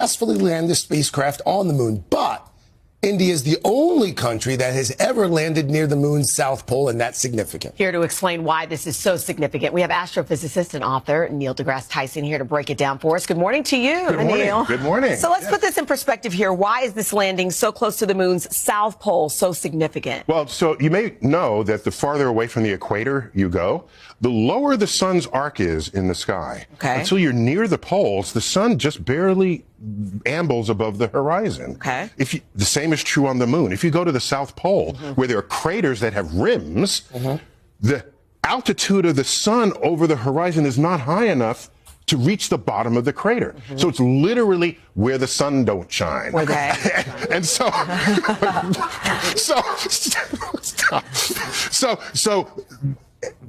successfully landed a spacecraft on the moon, but India is the only country that has ever landed near the moon's south pole, and that's significant. Here to explain why this is so significant, we have astrophysicist and author Neil deGrasse Tyson here to break it down for us. Good morning to you, Good morning. Neil. Good morning. So let's put this in perspective here. Why is this landing so close to the moon's south pole so significant? Well, so you may know that the farther away from the equator you go, the lower the sun's arc is in the sky. Okay. Until you're near the poles, the sun just barely ambles above the horizon. Okay. The same is true on the moon. If you go to the South Pole, where there are craters that have rims, the altitude of the sun over the horizon is not high enough to reach the bottom of the crater. So it's literally where the sun don't shine. Okay. And so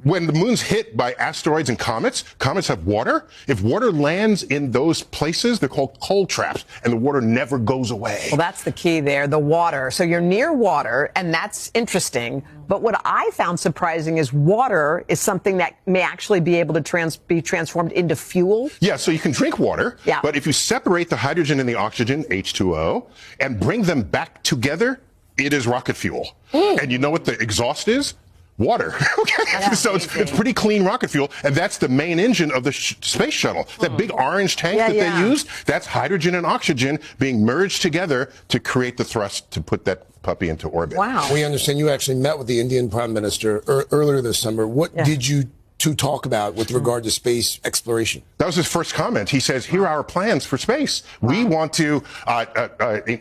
when the moon's hit by asteroids and comets have water. If water lands in those places, they're called cold traps, and the water never goes away. Well, that's the key there, the water. So you're near water, and that's interesting. But what I found surprising is water is something that may actually be able to be transformed into fuel. Yeah, so you can drink water, Yeah. but if you separate the hydrogen and the oxygen, H2O, and bring them back together, it is rocket fuel. And you know what the exhaust is? Water. Okay. So it's pretty clean rocket fuel, and that's the main engine of the space shuttle. That big orange tank that they used, that's hydrogen and oxygen being merged together to create the thrust to put that puppy into orbit. Wow. We understand you actually met with the Indian Prime Minister earlier this summer. What did you two talk about with regard to space exploration? That was his first comment. He says, here are our plans for space. We want to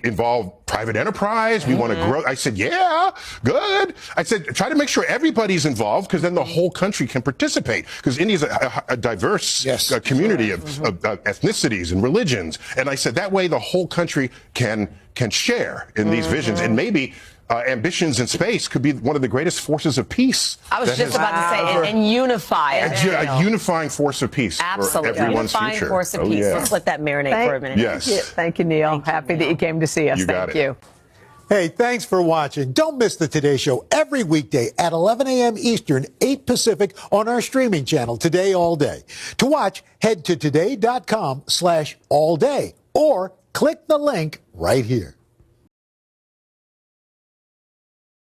involve private enterprise. We want to grow. I said, yeah, good. I said, try to make sure everybody's involved, because then the whole country can participate. Because India's a diverse community of ethnicities and religions. And I said, that way the whole country can share in these visions. And maybe ambitions in space could be one of the greatest forces of peace. I was just about to say, and unify it. A unifying force of peace for everyone's unifying future. force of peace. Let's let that marinate for a minute. Yes. Thank you, Neil. Happy that you came to see us. You got Thank it. you. Hey, thanks for watching. Don't miss the Today Show every weekday at 11 a.m. Eastern, 8 Pacific on our streaming channel, Today All Day. To watch, head to today.com/allday or click the link right here.